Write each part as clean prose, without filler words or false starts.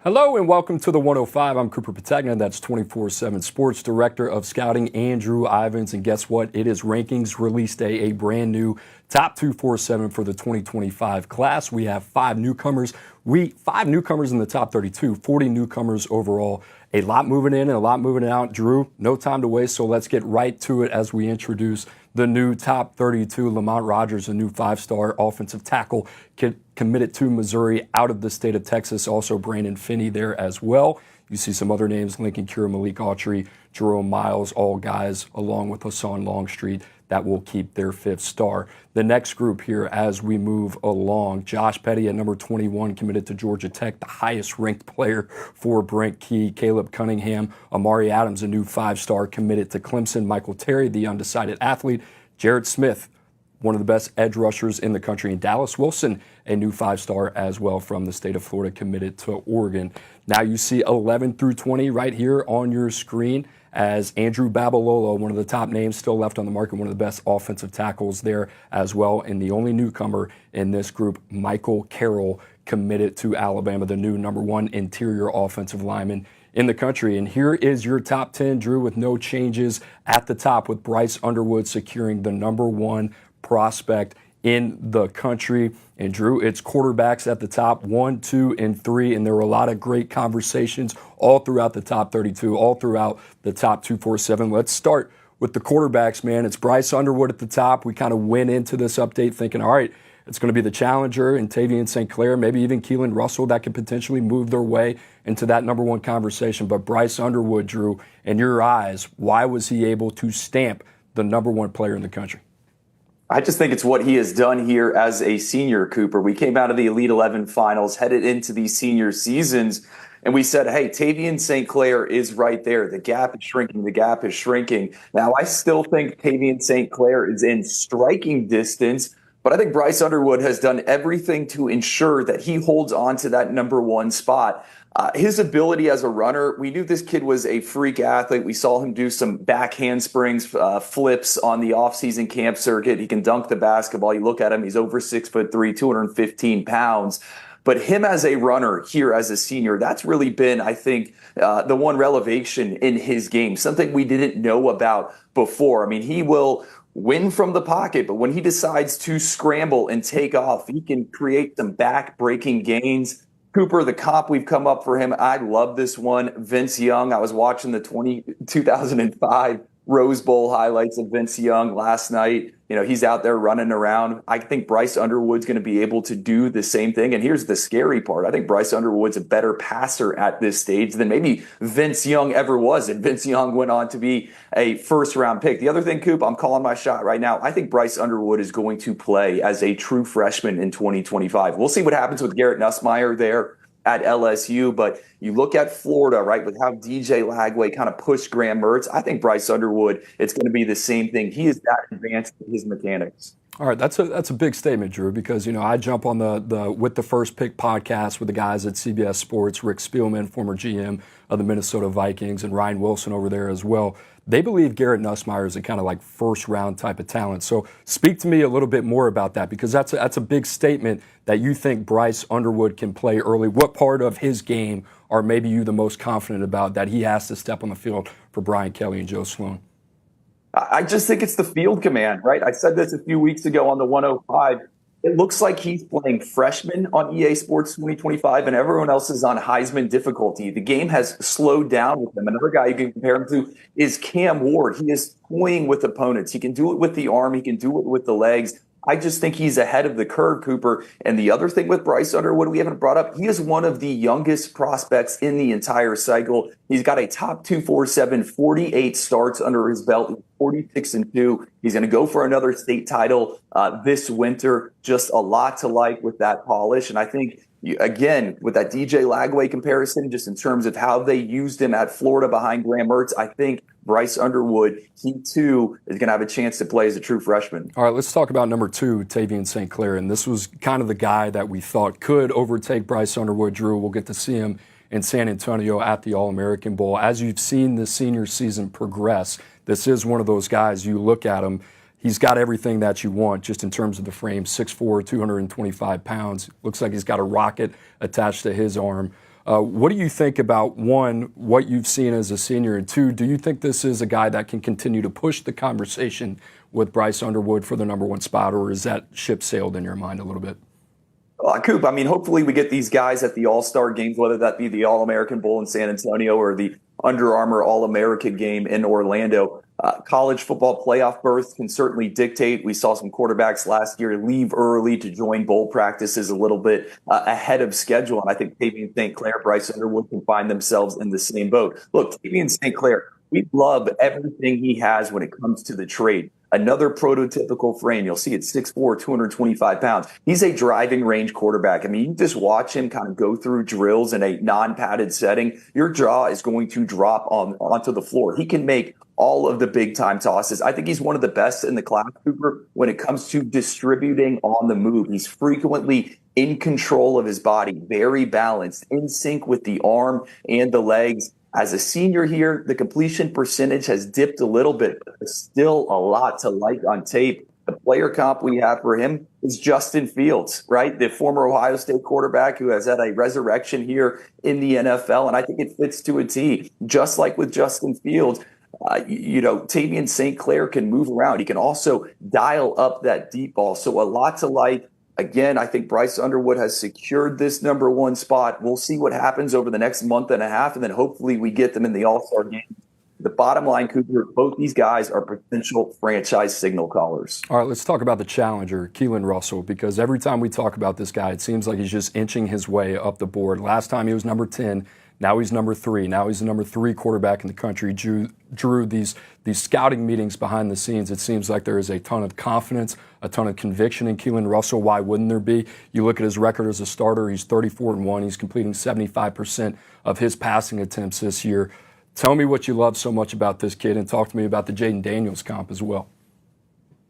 Hello and welcome to the 105. I'm Cooper Petagna, that's 24/7 Sports Director of Scouting, Andrew Ivins. And guess what? It is rankings release day, a brand new top 247 for the 2025 class. We have five newcomers in the top 32, 40 newcomers overall. A lot moving in and a lot moving out. Drew, no time to waste, so let's get right to it as we introduce the new top 32. Lamont Rogers, a new five-star offensive tackle, committed to Missouri out of the state of Texas. Also Brandon Finney there as well. You see some other names, Lincoln Cure, Malik Autry, Jerome Miles, all guys along with Hassan Longstreet that will keep their fifth star. The next group here as we move along, Josh Petty at number 21 committed to Georgia Tech, the highest ranked player for Brent Key. Caleb Cunningham, Amari Adams, a new five-star committed to Clemson. Michael Terry, the undecided athlete. Jared Smith, one of the best edge rushers in the country. And Dallas Wilson, a new five-star as well from the state of Florida, committed to Oregon. Now you see 11 through 20 right here on your screen as Andrew Babalolo, one of the top names still left on the market, one of the best offensive tackles there as well. And the only newcomer in this group, Michael Carroll, committed to Alabama, the new number one interior offensive lineman in the country. And here is your top 10, Drew, with no changes at the top, with Bryce Underwood securing the number one prospect in the country. And Drew, it's quarterbacks at the top 1, 2, and 3. And there were a lot of great conversations all throughout the top 32, all throughout the top 247. Let's start with the quarterbacks, man. It's Bryce Underwood at the top. We kind of went into this update thinking, all right, it's going to be the challenger and Tavien St. Clair, maybe even Keelon Russell that could potentially move their way into that number one conversation. But Bryce Underwood, Drew, in your eyes, why was he able to stamp the number one player in the country? I just think it's what he has done here as a senior, Cooper. We came out of the Elite 11 finals, headed into these senior seasons, and we said, hey, Tavien St. Clair is right there. The gap is shrinking. The gap is shrinking. Now, I still think Tavien St. Clair is in striking distance, but I think Bryce Underwood has done everything to ensure that he holds on to that number one spot. His ability as a runner, we knew this kid was a freak athlete. We saw him do some back handsprings, flips on the offseason camp circuit. He can dunk the basketball. You look at him, he's over 6'3", 215 pounds. But him as a runner here as a senior, that's really been, I think, the one revelation in his game, something we didn't know about before. I mean, he will win from the pocket, but when he decides to scramble and take off, he can create some back-breaking gains. Cooper, the comp we've come up for him, I love this one. Vince Young, I was watching the 2005 Rose Bowl highlights of Vince Young last night. You know, he's out there running around. I think Bryce Underwood's going to be able to do the same thing. And here's the scary part. I think Bryce Underwood's a better passer at this stage than maybe Vince Young ever was. And Vince Young went on to be a first-round pick. The other thing, Coop, I'm calling my shot right now. I think Bryce Underwood is going to play as a true freshman in 2025. We'll see what happens with Garrett Nussmeier there at LSU, but you look at Florida, right, with how DJ Lagway kind of pushed Graham Mertz. I think Bryce Underwood, it's going to be the same thing. He is that advanced in his mechanics. All right, that's a big statement, Drew, because, you know, I jump on the With the First Pick podcast with the guys at CBS Sports, Rick Spielman, former GM of the Minnesota Vikings, and Ryan Wilson over there as well. They believe Garrett Nussmeier is a kind of like first-round type of talent. So speak to me a little bit more about that, because that's a big statement that you think Bryce Underwood can play early. What part of his game are maybe you the most confident about that he has to step on the field for Brian Kelly and Joe Sloan? I just think it's the field command, right? I said this a few weeks ago on the 105. It looks like he's playing freshman on EA Sports 2025, and everyone else is on Heisman difficulty. The game has slowed down with him. Another guy you can compare him to is Cam Ward. He is toying with opponents. He can do it with the arm. He can do it with the legs. I just think he's ahead of the curve, Cooper. And the other thing with Bryce Underwood we haven't brought up, he is one of the youngest prospects in the entire cycle. He's got a top 247, 48 starts under his belt, 46-2. He's going to go for another state title this winter. Just a lot to like with that polish. And I think, again, with that DJ Lagway comparison, just in terms of how they used him at Florida behind Graham Mertz, I think Bryce Underwood, he too is going to have a chance to play as a true freshman. All right, let's talk about number 2, Tavien St. Clair. And this was kind of the guy that we thought could overtake Bryce Underwood. Drew, we'll get to see him in San Antonio at the All-American Bowl. As you've seen the senior season progress, this is one of those guys, you look at him, He's got everything that you want just in terms of the frame. 6'4", 225 pounds. Looks like he's got a rocket attached to his arm. What do you think about, one, what you've seen as a senior, and two, do you think this is a guy that can continue to push the conversation with Bryce Underwood for the #1 spot, or is that ship sailed in your mind a little bit? Coop, I mean, hopefully we get these guys at the All-Star games, whether that be the All-American Bowl in San Antonio or the Under Armour All-American game in Orlando. College football playoff berths can certainly dictate. We saw some quarterbacks last year leave early to join bowl practices a little bit ahead of schedule. And I think Tavien St. Clair, Bryce Underwood can find themselves in the same boat. Look, Tavien St. Clair, we love everything he has when it comes to the trade. Another prototypical frame. You'll see it's 6'4", 225 pounds. He's a driving range quarterback. I mean, you just watch him kind of go through drills in a non-padded setting. Your jaw is going to drop onto the floor. He can make all of the big time tosses. I think he's one of the best in the class, Cooper, when it comes to distributing on the move. He's frequently in control of his body, very balanced, in sync with the arm and the legs. As a senior here, the completion percentage has dipped a little bit, but there's still a lot to like on tape. The player comp we have for him is Justin Fields, right? The former Ohio State quarterback who has had a resurrection here in the NFL, and I think it fits to a T. Just like with Justin Fields, Tavien St. Clair can move around. He can also dial up that deep ball. So a lot to like. Again, I think Bryce Underwood has secured this #1 spot. We'll see what happens over the next month and a half, and then hopefully we get them in the All-Star game. The bottom line, Cooper, both these guys are potential franchise signal callers. All right, let's talk about the challenger, Keelon Russell, because every time we talk about this guy, it seems like he's just inching his way up the board. Last time he was number 10. Now he's number 3. Now he's the number 3 quarterback in the country. Drew, these scouting meetings behind the scenes, it seems like there is a ton of confidence, a ton of conviction in Keelon Russell. Why wouldn't there be? You look at his record as a starter, he's 34-1. He's completing 75% of his passing attempts this year. Tell me what you love so much about this kid, and talk to me about the Jaden Daniels comp as well.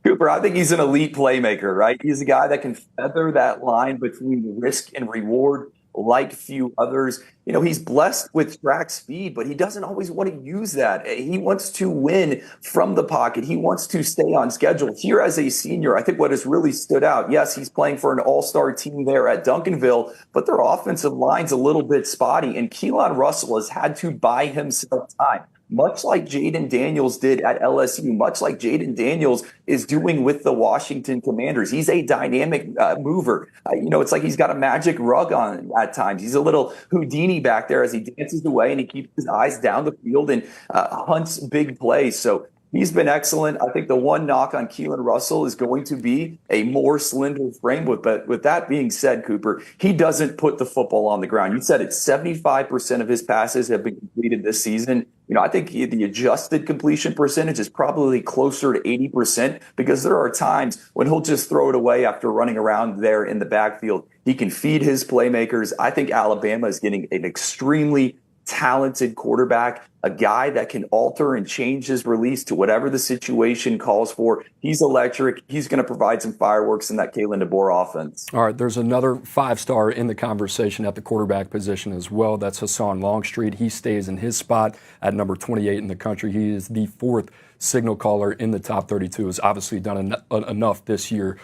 Cooper, I think he's an elite playmaker, right? He's a guy that can feather that line between risk and reward like few others. He's blessed with track speed, but he doesn't always want to use that. He wants to win from the pocket. He wants to stay on schedule. Here as a senior, I think what has really stood out, yes, he's playing for an all-star team there at Duncanville, but their offensive line's a little bit spotty, and Keelon Russell has had to buy himself time. Much like Jaden Daniels did at LSU, much like Jaden Daniels is doing with the Washington Commanders. He's a dynamic mover. It's like he's got a magic rug on at times. He's a little Houdini back there as he dances away and he keeps his eyes down the field and hunts big plays. So he's been excellent. I think the one knock on Keelon Russell is going to be a more slender frame. But with that being said, Cooper, he doesn't put the football on the ground. You said it, 75% of his passes have been completed this season. I think the adjusted completion percentage is probably closer to 80% because there are times when he'll just throw it away after running around there in the backfield. He can feed his playmakers. I think Alabama is getting an extremely talented quarterback, a guy that can alter and change his release to whatever the situation calls for. He's electric. He's going to provide some fireworks in that Kalen DeBoer offense. All right, there's another 5-star in the conversation at the quarterback position as well. That's Hassan Longstreet. He stays in his spot at number 28 in the country. He is the 4th signal caller in the top 32. Has obviously done enough this year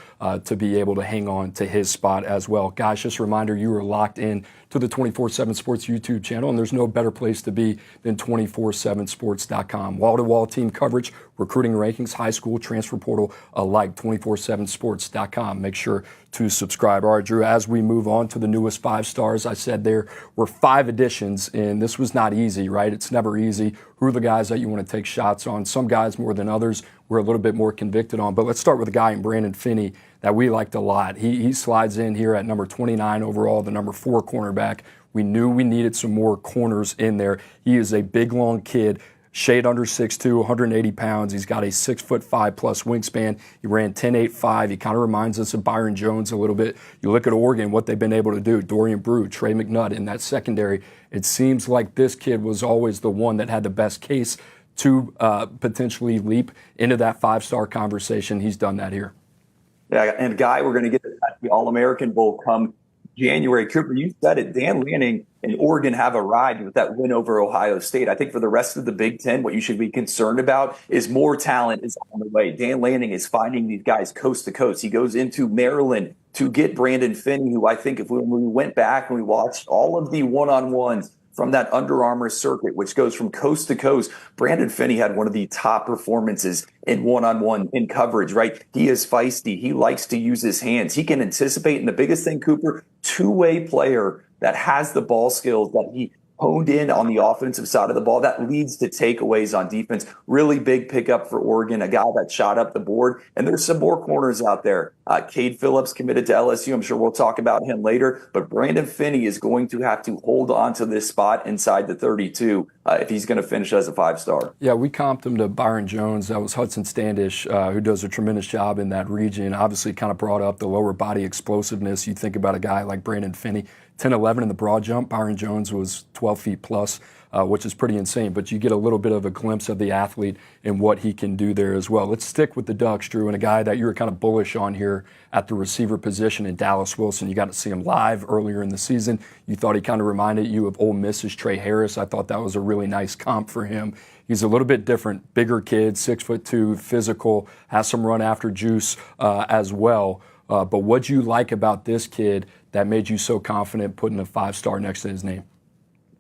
to be able to hang on to his spot as well. Guys, just a reminder, you are locked in to the 24/7 Sports YouTube channel, and there's no better place to be than 247sports.com. Wall-to-wall team coverage, recruiting rankings, high school, transfer portal alike, 247sports.com. Make sure to subscribe. All right, Drew, as we move on to the newest 5 stars, I said there were 5 additions, and this was not easy, right? It's never easy. Who are the guys that you want to take shots on? Some guys more than others we're a little bit more convicted on. But let's start with a guy in Brandon Finney that we liked a lot. He slides in here at number 29 overall, the number 4 cornerback. We knew we needed some more corners in there. He is a big, long kid, shade under 6'2", 180 pounds. He's got a 6'5" plus wingspan. He ran 10.85. He kind of reminds us of Byron Jones a little bit. You look at Oregon, what they've been able to do. Dorian Brew, Trey McNutt in that secondary. It seems like this kid was always the one that had the best case to potentially leap into that 5-star conversation. He's done that here. Yeah, and a guy we're going to get at the All-American Bowl come January. Cooper, you said it. Dan Lanning and Oregon have arrived with that win over Ohio State. I think for the rest of the Big Ten, what you should be concerned about is more talent is on the way. Dan Lanning is finding these guys coast to coast. He goes into Maryland to get Brandon Finney, who I think if we went back and we watched all of the one-on-ones from that Under Armour circuit, which goes from coast to coast, Brandon Finney had one of the top performances in one-on-one in coverage, right? He is feisty. He likes to use his hands. He can anticipate. And the biggest thing, Cooper, two-way player that has the ball skills that he honed in on the offensive side of the ball. That leads to takeaways on defense. Really big pickup for Oregon, a guy that shot up the board. And there's some more corners out there. Cade Phillips committed to LSU. I'm sure we'll talk about him later. But Brandon Finney is going to have to hold on to this spot inside the 32 if he's going to finish as a 5-star. Yeah, we comped him to Byron Jones. That was Hudson Standish, who does a tremendous job in that region. Obviously kind of brought up the lower body explosiveness. You think about a guy like Brandon Finney, 10-11 in the broad jump. Byron Jones was 12 feet plus, which is pretty insane. But you get a little bit of a glimpse of the athlete and what he can do there as well. Let's stick with the Ducks, Drew, and a guy that you were kind of bullish on here at the receiver position in Dallas Wilson. You got to see him live earlier in the season. You thought he kind of reminded you of Ole Miss's Trey Harris. I thought that was a really nice comp for him. He's a little bit different, bigger kid, 6'2", physical, has some run after juice as well. But what'd you like about this kid that made you so confident putting a 5-star next to his name?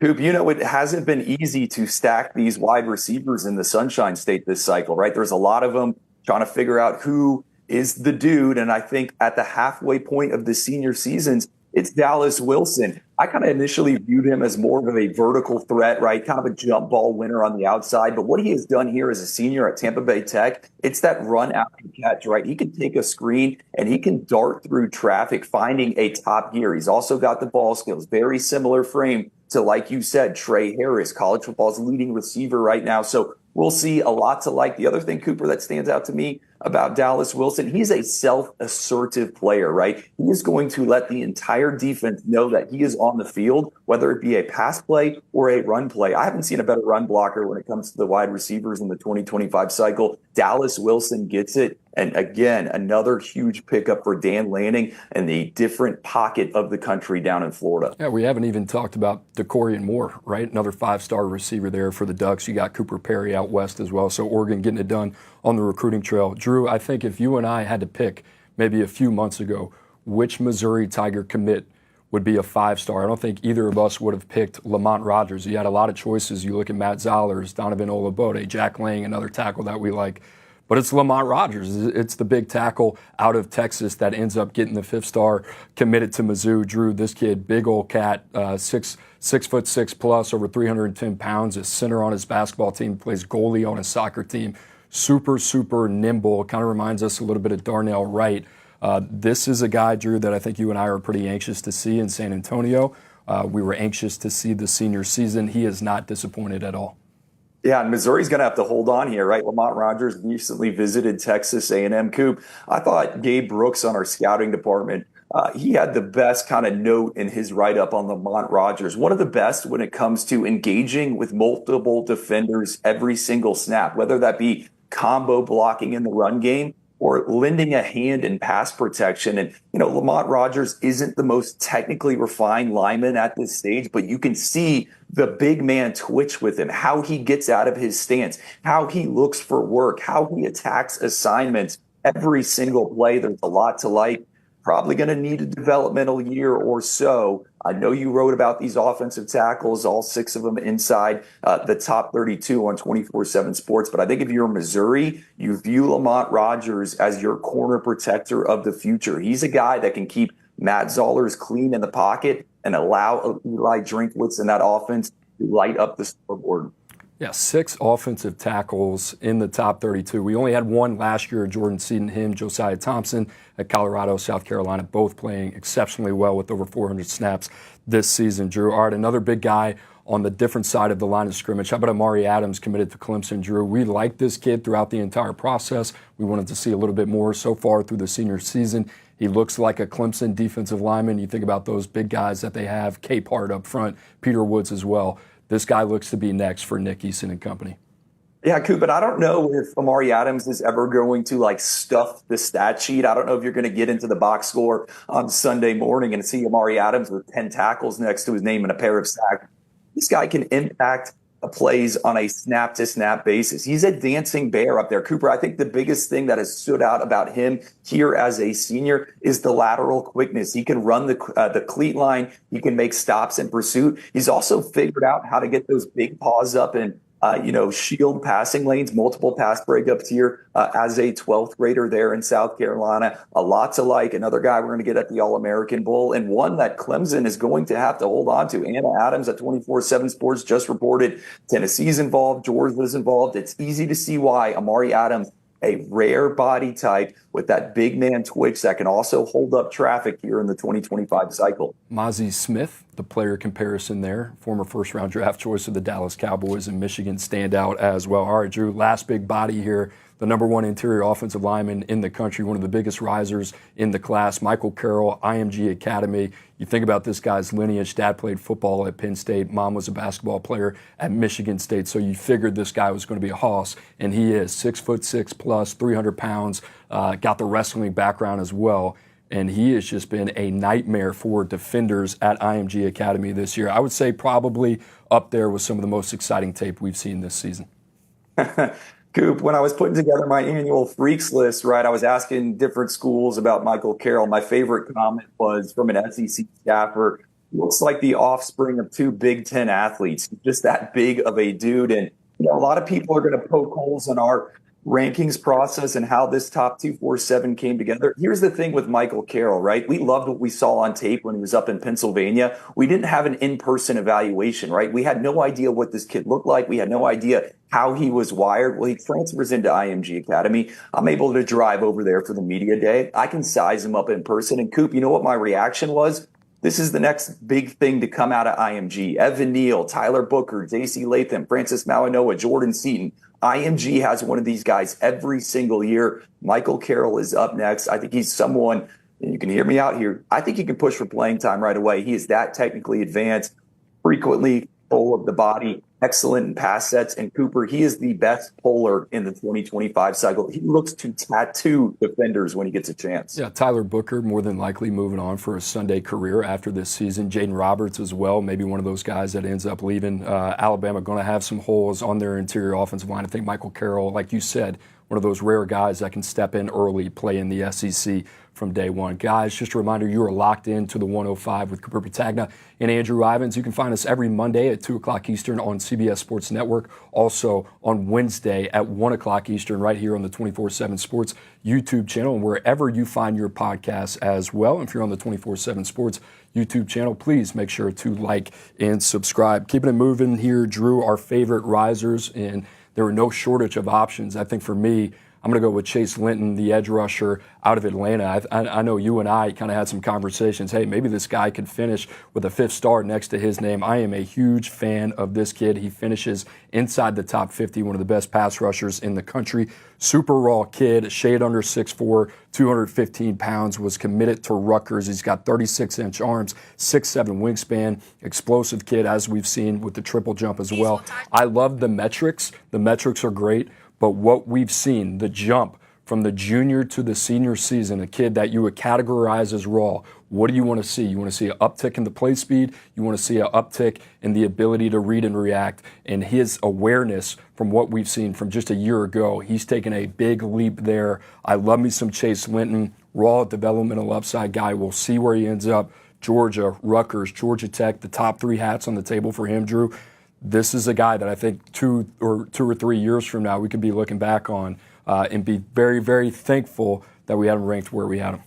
Coop, you know, it hasn't been easy to stack these wide receivers in the Sunshine State this cycle, right? There's a lot of them trying to figure out who is the dude. And I think at the halfway point of the senior seasons, it's Dallas Wilson. I kind of initially viewed him as more of a vertical threat, right? Kind of a jump ball winner on the outside. But what he has done here as a senior at Tampa Bay Tech, it's that run after catch, right? He can take a screen and he can dart through traffic, finding a top gear. He's also got the ball skills, very similar frame to, like you said, Trey Harris, college football's leading receiver right now. So we'll see a lot to like. The other thing, Cooper, that stands out to me about Dallas Wilson, he's a self-assertive player, right? He is going to let the entire defense know that he is on the field, whether it be a pass play or a run play. I haven't seen a better run blocker when it comes to the wide receivers in the 2025 cycle. Dallas Wilson gets it. And again, another huge pickup for Dan Lanning and the different pocket of the country down in Florida. Yeah, we haven't even talked about DeCorian Moore, right? Another 5-star receiver there for the Ducks. You got Cooper Perry out west as well. So Oregon getting it done on the recruiting trail. Drew, I think if you and I had to pick maybe a few months ago which Missouri Tiger commit would be a 5-star, I don't think either of us would have picked Lamont Rogers. You had a lot of choices. You look at Matt Zollers, Donovan Olabode, Jack Lang, another tackle that we like. But it's Lamont Rogers. It's the big tackle out of Texas that ends up getting the 5-star committed to Mizzou. Drew, this kid, big old cat, 6'6" plus, over 310 pounds, is center on his basketball team, plays goalie on his soccer team. Super, super nimble. Kind of reminds us a little bit of Darnell Wright. This is a guy, Drew, that I think you and I are pretty anxious to see in San Antonio. We were anxious to see the senior season. He is not disappointed at all. Yeah, and Missouri's going to have to hold on here, right? Lamont Rogers recently visited Texas A&M. Coop, I thought Gabe Brooks on our scouting department, he had the best kind of note in his write-up on Lamont Rogers. One of the best when it comes to engaging with multiple defenders every single snap, whether that be combo blocking in the run game or lending a hand in pass protection. And, you know, Lamont Rogers isn't the most technically refined lineman at this stage, but you can see the big man twitch with him, how he gets out of his stance, how he looks for work, how he attacks assignments every single play. There's a lot to like. Probably going to need a developmental year or so. I know you wrote about these offensive tackles, all 6 of them inside the top 32 on 24/7 Sports. But I think if you're Missouri, you view Lamont Rogers as your corner protector of the future. He's a guy that can keep Matt Zollers clean in the pocket and allow Eli Drinkwitz in that offense to light up the scoreboard. Yeah, 6 offensive tackles in the top 32. We only had one last year, Jordan Seaton, him, Josiah Thompson at Colorado, South Carolina, both playing exceptionally well with over 400 snaps this season. Drew, all right, another big guy on the different side of the line of scrimmage. How about Amari Adams committed to Clemson, Drew? We liked this kid throughout the entire process. We wanted to see a little bit more so far through the senior season. He looks like a Clemson defensive lineman. You think about those big guys that they have, Capehart up front, Peter Woods as well. This guy looks to be next for Nick Eason and company. Yeah, Coop, but I don't know if Amari Adams is ever going to like stuff the stat sheet. I don't know if you're going to get into the box score on Sunday morning and see Amari Adams with 10 tackles next to his name and a pair of sacks. This guy can impact plays on a snap to snap basis. He's a dancing bear up there. Cooper, I think the biggest thing that has stood out about him here as a senior is the lateral quickness. He can run the cleat line. He can make stops in pursuit. He's also figured out how to get those big paws up and shield passing lanes, multiple pass breakups here as a 12th grader there in South Carolina. A lot to like. Another guy we're going to get at the All-American Bowl, and one that Clemson is going to have to hold on to. Anna Adams at 24/7 Sports just reported Tennessee's involved, Georgia's involved. It's easy to see why Amari Adams, a rare body type with that big man twitch that can also hold up traffic here in the 2025 cycle. Mozzie Smith, the player comparison there, former first-round draft choice of the Dallas Cowboys and Michigan standout as well. All right, Drew, last big body here, the number one interior offensive lineman in the country, one of the biggest risers in the class, Michael Carroll, IMG Academy. You think about this guy's lineage. Dad played football at Penn State. Mom was a basketball player at Michigan State. So you figured this guy was going to be a hoss, and he is 6'6" plus, 300 pounds, got the wrestling background as well. And he has just been a nightmare for defenders at IMG Academy this year. I would say probably up there with some of the most exciting tape we've seen this season. Coop, when I was putting together my annual freaks list, right, I was asking different schools about Michael Carroll. My favorite comment was from an SEC staffer. Looks like the offspring of two Big Ten athletes, just that big of a dude. And a lot of people are going to poke holes in our rankings process and how this top 247 came together. Here's the thing with Michael Carroll, right? We loved what we saw on tape when he was up in Pennsylvania. We didn't have an in-person evaluation, right? We had no idea what this kid looked like. We had no idea how he was wired. Well, he transfers into IMG Academy. I'm able to drive over there for the media day. I can size him up in person. And Coop, you know what my reaction was? This is the next big thing to come out of IMG. Evan Neal, Tyler Booker, J.C. Latham, Francis Malinois, Jordan Seaton. IMG has one of these guys every single year. Michael Carroll is up next. I think he's someone, and you can hear me out here, I think he can push for playing time right away. He is that technically advanced, frequently full of the body, excellent in pass sets. And Cooper, he is the best puller in the 2025 cycle. He looks to tattoo defenders when he gets a chance. Yeah, Tyler Booker more than likely moving on for a Sunday career after this season. Jaden Roberts as well, maybe one of those guys that ends up leaving. Alabama going to have some holes on their interior offensive line. I think Michael Carroll, like you said, one of those rare guys that can step in early, play in the SEC from day one. Guys, just a reminder, you are locked into the 105 with Cooper Petagna and Andrew Ivins. You can find us every Monday at 2 o'clock Eastern on CBS Sports Network. Also on Wednesday at 1 o'clock Eastern right here on the 24/7 Sports YouTube channel and wherever you find your podcasts as well. If you're on the 24/7 Sports YouTube channel, please make sure to like and subscribe. Keeping it moving here, Drew, our favorite risers, and there were no shortage of options. I think for me, I'm going to go with Chase Linton, the edge rusher out of Atlanta. I know you and I kind of had some conversations. Hey, maybe this guy could finish with a 5th star next to his name. I am a huge fan of this kid. He finishes inside the top 50, one of the best pass rushers in the country. Super raw kid, a shade under 6'4", 215 pounds, was committed to Rutgers. He's got 36-inch arms, 6'7" wingspan, explosive kid, as we've seen with the triple jump as well. I love the metrics. The metrics are great. But what we've seen, the jump from the junior to the senior season, a kid that you would categorize as raw, what do you want to see? You want to see an uptick in the play speed. You want to see an uptick in the ability to read and react. And his awareness from what we've seen from just a year ago, he's taken a big leap there. I love me some Chase Linton, raw developmental upside guy. We'll see where he ends up. Georgia, Rutgers, Georgia Tech, the top 3 hats on the table for him, Drew. This is a guy that I think 2 or 3 years from now we could be looking back on and be very, very thankful that we had him ranked where we had him.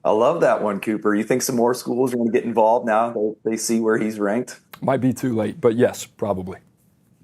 I love that one, Cooper. You think some more schools are going to get involved now they see where he's ranked? Might be too late, but yes, probably.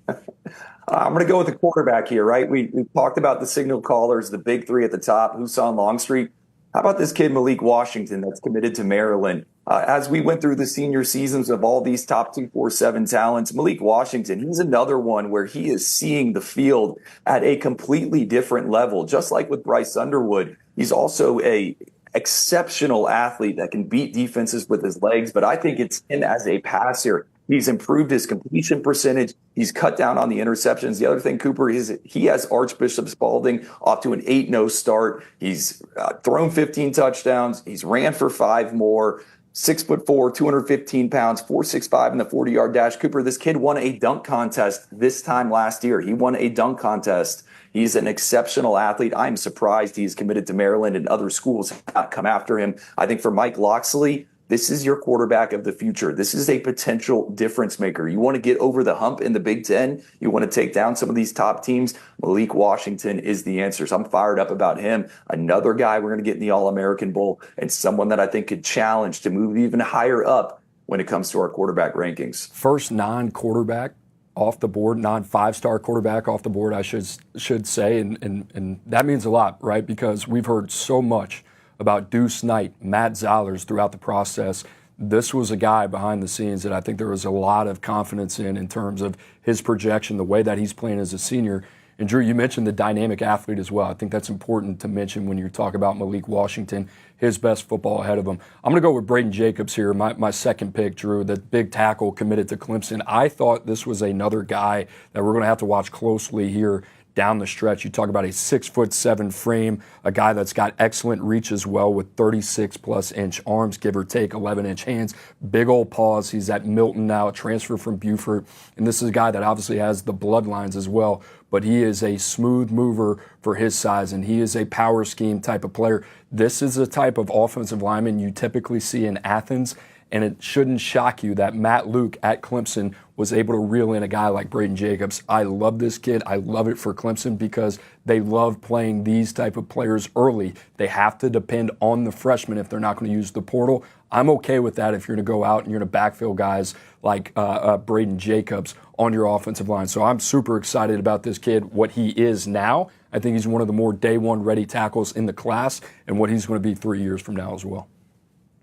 I'm going to go with the quarterback here, right? We talked about the signal callers, the big 3 at the top, Husan Longstreet. How about this kid, Malik Washington, that's committed to Maryland? As we went through the senior seasons of all these top 247 talents, Malik Washington, he's another one where he is seeing the field at a completely different level. Just like with Bryce Underwood, he's also a exceptional athlete that can beat defenses with his legs. But I think it's him as a passer He's improved his completion percentage. He's cut down on the interceptions. The other thing, Cooper, is he has Archbishop Spalding off to an 8-0 start. He's thrown 15 touchdowns. He's ran for 5 more. 6'4", 215 pounds, 4.65 in the 40-yard dash. Cooper, this kid won a dunk contest this time last year. He won a dunk contest. He's an exceptional athlete. I'm surprised he's committed to Maryland and other schools have not come after him. I think for Mike Locksley, this is your quarterback of the future. This is a potential difference maker. You want to get over the hump in the Big Ten. You want to take down some of these top teams. Malik Washington is the answer. So I'm fired up about him. Another guy we're going to get in the All-American Bowl and someone that I think could challenge to move even higher up when it comes to our quarterback rankings. First non-quarterback off the board, non-5-star quarterback off the board, I should say. And that means a lot, right? Because we've heard so much about Deuce Knight, Matt Zollers throughout the process. This was a guy behind the scenes that I think there was a lot of confidence in terms of his projection, the way that he's playing as a senior. And Drew, you mentioned the dynamic athlete as well. I think that's important to mention when you talk about Malik Washington, his best football ahead of him. I'm going to go with Braden Jacobs here, my second pick, Drew, the big tackle committed to Clemson. I thought this was another guy that we're going to have to watch closely here down the stretch. You talk about a 6'7" frame, a guy that's got excellent reach as well with 36+ inch arms, give or take 11-inch hands, big old paws. He's at Milton now, a transfer from Buford. And this is a guy that obviously has the bloodlines as well, but he is a smooth mover for his size, and he is a power scheme type of player. This is the type of offensive lineman you typically see in Athens, and it shouldn't shock you that Matt Luke at Clemson was able to reel in a guy like Braden Jacobs. I love this kid. I love it for Clemson because they love playing these type of players early. They have to depend on the freshmen if they're not going to use the portal. I'm okay with that if you're going to go out and you're going to backfill guys like Braden Jacobs on your offensive line. So I'm super excited about this kid, what he is now. I think he's one of the more day one ready tackles in the class and what he's going to be 3 years from now as well.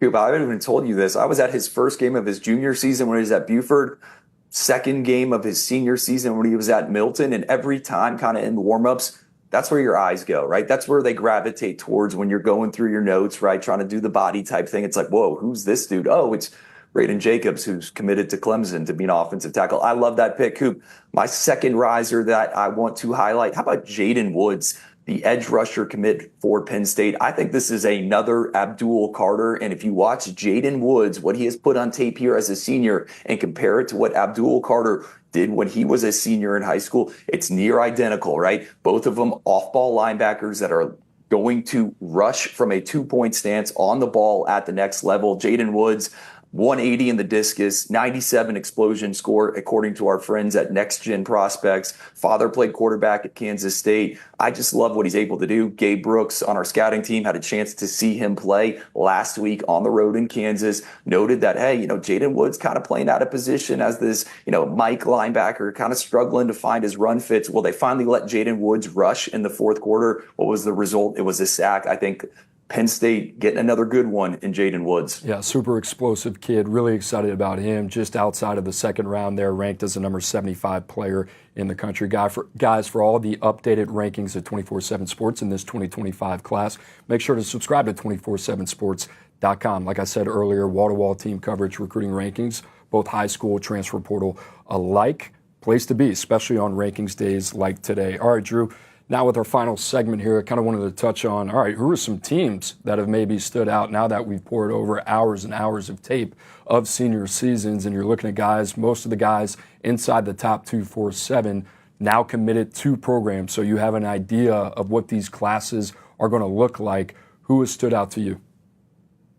I haven't even told you this. I was at his first game of his junior season when he was at Buford, second game of his senior season when he was at Milton, and every time kind of in the warm-ups, that's where your eyes go, right? That's where they gravitate towards when you're going through your notes, right? Trying to do the body type thing. It's like, whoa, who's this dude? Oh, it's Braden Jacobs, who's committed to Clemson to be an offensive tackle. I love that pick, Coop. My second riser that I want to highlight, how about Jaden Woods, the edge rusher commit for Penn State? I think this is another Abdul Carter. And if you watch Jaden Woods, what he has put on tape here as a senior, and compare it to what Abdul Carter did when he was a senior in high school, it's near identical, right? Both of them off-ball linebackers that are going to rush from a 2-point stance on the ball at the next level. Jaden Woods, 180 in the discus, 97 explosion score, according to our friends at Next Gen Prospects. Father played quarterback at Kansas State. I just love what he's able to do. Gabe Brooks on our scouting team had a chance to see him play last week on the road in Kansas. Noted that, hey, Jaden Woods kind of playing out of position as this, Mike linebacker, kind of struggling to find his run fits. Well, they finally let Jaden Woods rush in the fourth quarter. What was the result? It was a sack. I think Penn State getting another good one in Jaden Woods. Yeah, super explosive kid. Really excited about him. Just outside of the second round there, ranked as the number 75 player in the country. Guys, for all the updated rankings at 24/7 Sports in this 2025 class, make sure to subscribe to 247sports.com. Like I said earlier, wall-to-wall team coverage, recruiting rankings, both high school, transfer portal alike. Place to be, especially on rankings days like today. All right, Drew. Now with our final segment here, I kind of wanted to touch on, all right, who are some teams that have maybe stood out now that we've poured over hours and hours of tape of senior seasons, and you're looking at guys, most of the guys inside the top 247 now committed to programs, so you have an idea of what these classes are going to look like. Who has stood out to you?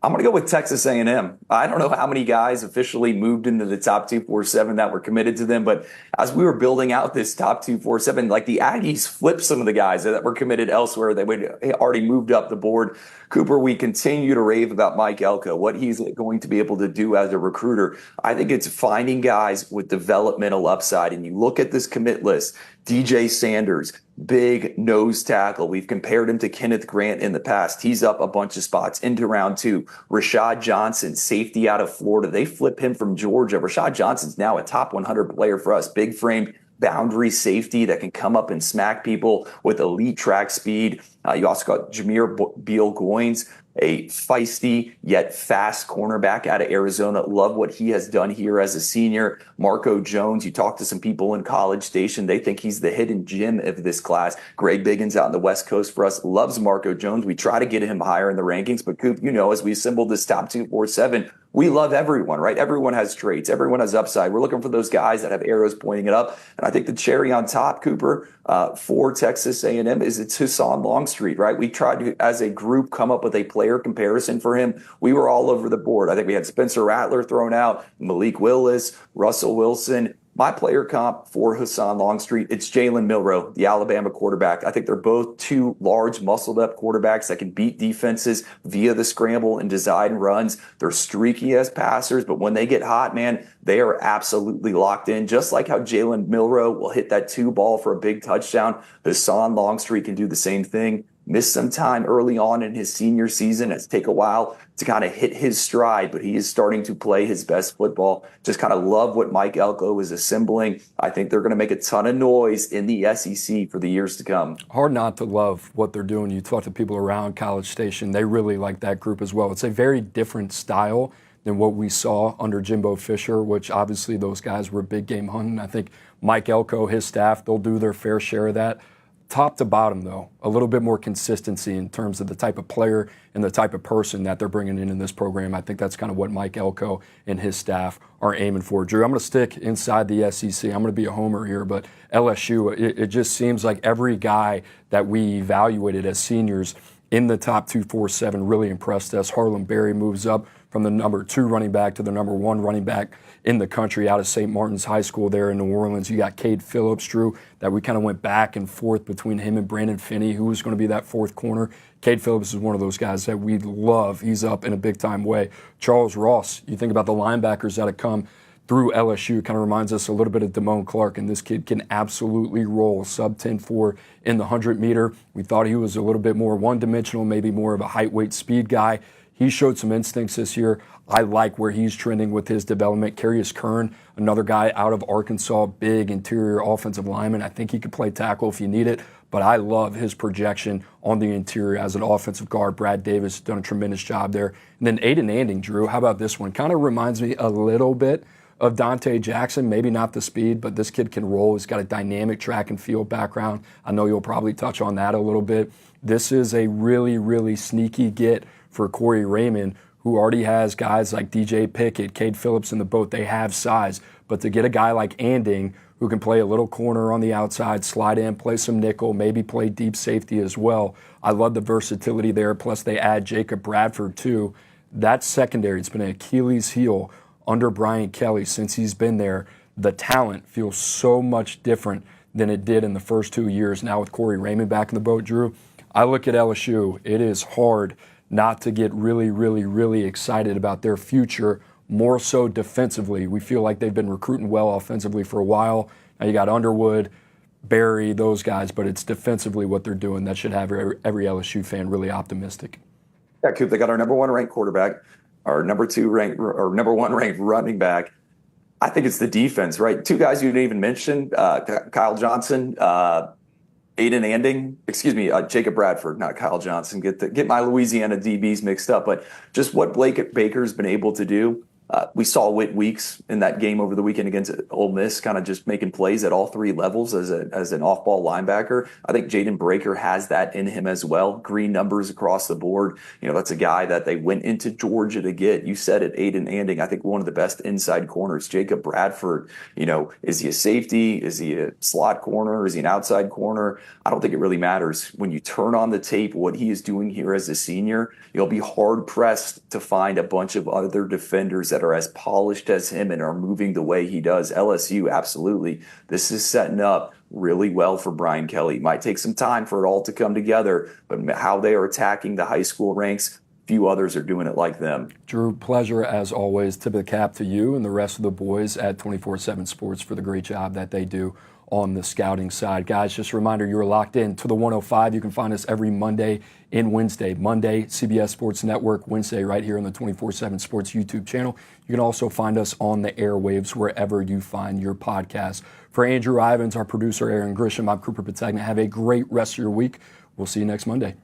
I'm going to go with Texas A&M. I don't know how many guys officially moved into the top 247 that were committed to them, but as we were building out this top 247, like the Aggies flipped some of the guys that were committed elsewhere. They already moved up the board. Cooper, we continue to rave about Mike Elko, what he's going to be able to do as a recruiter. I think it's finding guys with developmental upside, and you look at this commit list, DJ Sanders, big nose tackle. We've compared him to Kenneth Grant in the past. He's up a bunch of spots into round 2. Rashad Johnson, safety out of Florida. They flip him from Georgia. Rashad Johnson's now a top 100 player for us. Big frame, boundary safety that can come up and smack people with elite track speed. You also got Jameer Beal Goins, a feisty yet fast cornerback out of Arizona. Love what he has done here as a senior. Marco Jones, you talk to some people in College Station, they think he's the hidden gem of this class. Greg Biggins out on the West Coast for us loves Marco Jones. We try to get him higher in the rankings, but Coop, as we assembled this top 247, we love everyone, right? Everyone has traits. Everyone has upside. We're looking for those guys that have arrows pointing it up. And I think the cherry on top, Cooper, for Texas A&M is it's Hassan Longstreet, right? We tried to, as a group, come up with a player comparison for him. We were all over the board. I think we had Spencer Rattler thrown out, Malik Willis, Russell Wilson. My player comp for Hassan Longstreet, it's Jalen Milroe, the Alabama quarterback. I think they're both two large, muscled-up quarterbacks that can beat defenses via the scramble and design runs. They're streaky as passers, but when they get hot, man, they are absolutely locked in. Just like how Jalen Milroe will hit that 2 ball for a big touchdown, Hassan Longstreet can do the same thing. Missed some time early on in his senior season. It's take a while to kind of hit his stride, but he is starting to play his best football. Just kind of love what Mike Elko is assembling. I think they're going to make a ton of noise in the SEC for the years to come. Hard not to love what they're doing. You talk to people around College Station, they really like that group as well. It's a very different style than what we saw under Jimbo Fisher, which obviously those guys were big game hunting. I think Mike Elko, his staff, they'll do their fair share of that. Top to bottom, though, a little bit more consistency in terms of the type of player and the type of person that they're bringing in this program. I think that's kind of what Mike Elko and his staff are aiming for. Drew, I'm going to stick inside the SEC. I'm going to be a homer here, but LSU, it just seems like every guy that we evaluated as seniors in the top 247 really impressed us. Harlem Berry moves up from the number 2 running back to the number 1 running back in the country out of St. Martin's High School there in New Orleans. You got Cade Phillips, Drew, that we kind of went back and forth between him and Brandon Finney, who was going to be that 4th corner. Cade Phillips is one of those guys that we love. He's up in a big-time way. Charles Ross, you think about the linebackers that have come through LSU, kind of reminds us a little bit of Damone Clark, and this kid can absolutely roll sub 10.4 in the 100-meter. We thought he was a little bit more one-dimensional, maybe more of a height, weight, speed guy. He showed some instincts this year. I like where he's trending with his development. Carius Kern, another guy out of Arkansas, big interior offensive lineman. I think he could play tackle if you need it, but I love his projection on the interior as an offensive guard. Brad Davis has done a tremendous job there. And then Aiden Anding, Drew, how about this one? Kind of reminds me a little bit of Dante Jackson, maybe not the speed, but this kid can roll. He's got a dynamic track and field background. I know you'll probably touch on that a little bit. This is a really, really sneaky get for Corey Raymond, who already has guys like DJ Pickett, Cade Phillips in the boat. They have size. But to get a guy like Anding, who can play a little corner on the outside, slide in, play some nickel, maybe play deep safety as well. I love the versatility there. Plus, they add Jacob Bradford, too. That secondary, it's been an Achilles heel under Brian Kelly since he's been there. The talent feels so much different than it did in the first 2 years. Now with Corey Raymond back in the boat, Drew, I look at LSU. It is hard not to get really, really, really excited about their future, more so defensively. We feel like they've been recruiting well offensively for a while. Now you got Underwood, Barry, those guys, but it's defensively what they're doing that should have every LSU fan really optimistic. Yeah, Coop, they got our number 1 ranked quarterback, our number 2 ranked or number 1 ranked running back. I think it's the defense, right? 2 guys you didn't even mention, Kyle Johnson, Aiden Anding, Jacob Bradford, not Kyle Johnson. Get my Louisiana DBs mixed up, but just what Blake Baker's been able to do. We saw Whit Weeks in that game over the weekend against Ole Miss, kind of just making plays at all 3 levels as an off-ball linebacker. I think Jaden Breaker has that in him as well. Green numbers across the board. That's a guy that they went into Georgia to get. You said it, Aiden Anding, I think one of the best inside corners. Jacob Bradford, is he a safety? Is he a slot corner? Is he an outside corner? I don't think it really matters. When you turn on the tape, what he is doing here as a senior, you'll be hard-pressed to find a bunch of other defenders that are as polished as him and are moving the way he does. LSU, absolutely. This is setting up really well for Brian Kelly. Might take some time for it all to come together, but how they are attacking the high school ranks, few others are doing it like them. Drew, pleasure as always. Tip of the cap to you and the rest of the boys at 24/7 Sports for the great job that they do on the scouting side. Guys, just a reminder, you're locked in to the 105. You can find us every Monday and Wednesday. Monday, CBS Sports Network. Wednesday, right here on the 24/7 Sports YouTube channel. You can also find us on the airwaves wherever you find your podcasts. For Andrew Ivins, our producer, Aaron Grisham, I'm Cooper Petagna. Have a great rest of your week. We'll see you next Monday.